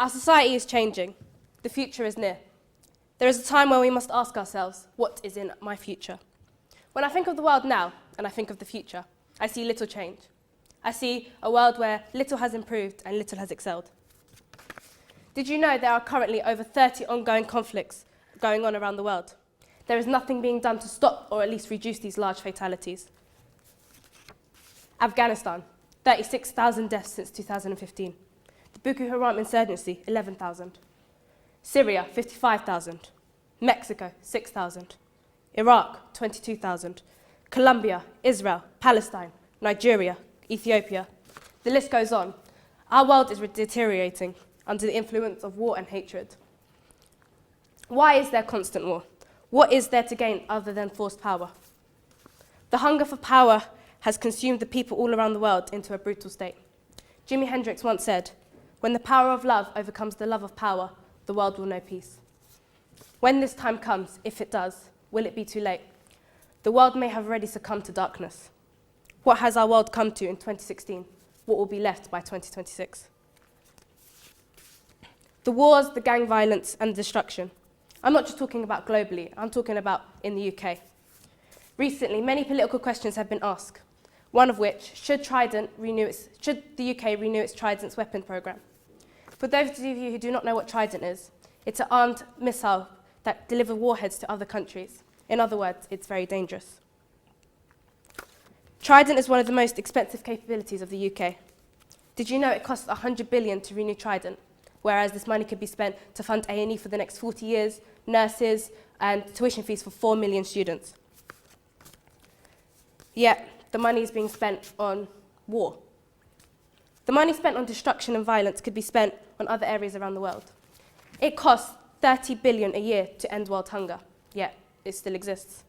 Our society is changing. The future is near. There is a time where we must ask ourselves, what is in my future? When I think of the world now, and I think of the future, I see little change. I see a world where little has improved and little has excelled. Did you know there are currently over 30 ongoing conflicts going on around the world? There is nothing being done to stop or at least reduce these large fatalities. Afghanistan, 36,000 deaths since 2015. The Boko Haram insurgency, 11,000. Syria, 55,000. Mexico, 6,000. Iraq, 22,000. Colombia, Israel, Palestine, Nigeria, Ethiopia. The list goes on. Our world is deteriorating under the influence of war and hatred. Why is there constant war? What is there to gain other than forced power? The hunger for power has consumed the people all around the world into a brutal state. Jimi Hendrix once said, "When the power of love overcomes the love of power, the world will know peace." When this time comes, if it does, will it be too late? The world may have already succumbed to darkness. What has our world come to in 2016? What will be left by 2026? The wars, the gang violence, and the destruction. I'm not just talking about globally, I'm talking about in the UK. Recently, many political questions have been asked, one of which, should the UK renew its Trident's weapon programme? For those of you who do not know what Trident is, it's an armed missile that delivers warheads to other countries. In other words, it's very dangerous. Trident is one of the most expensive capabilities of the UK. Did you know it costs 100 billion to renew Trident, whereas this money could be spent to fund A&E for the next 40 years, nurses, and tuition fees for 4 million students? Yet, the money is being spent on war. The money spent on destruction and violence could be spent on other areas around the world. It costs 30 billion a year to end world hunger, yet it still exists.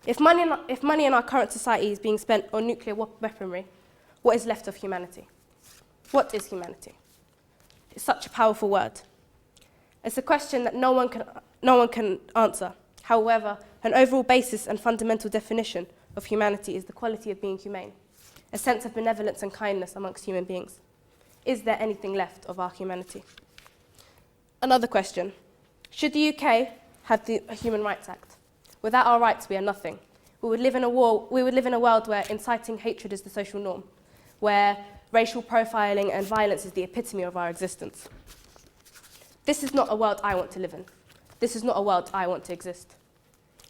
If money in our current society is being spent on nuclear weaponry, what is left of humanity? What is humanity? It's such a powerful word. It's a question that no one can answer. However, an overall basis and fundamental definition of humanity is the quality of being humane, a sense of benevolence and kindness amongst human beings. Is there anything left of our humanity? Another question. Should the UK have the Human Rights Act? Without our rights, we are nothing. We would live in a world where inciting hatred is the social norm, where racial profiling and violence is the epitome of our existence. This is not a world I want to live in. This is not a world I want to exist.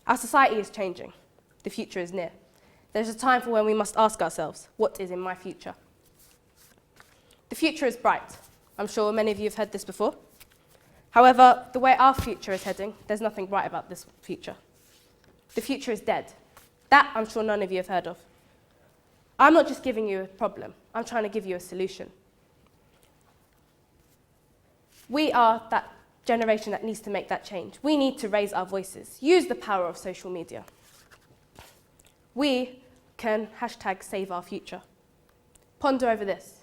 Our society is changing. The future is near. There's a time for when we must ask ourselves, what is in my future? The future is bright. I'm sure many of you have heard this before. However, the way our future is heading, there's nothing bright about this future. The future is dead. That I'm sure none of you have heard of. I'm not just giving you a problem, I'm trying to give you a solution. We are that generation that needs to make that change. We need to raise our voices, use the power of social media. We can #save our future. Ponder over this.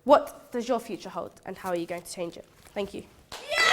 What does your future hold and how are you going to change it? Thank you. Yeah!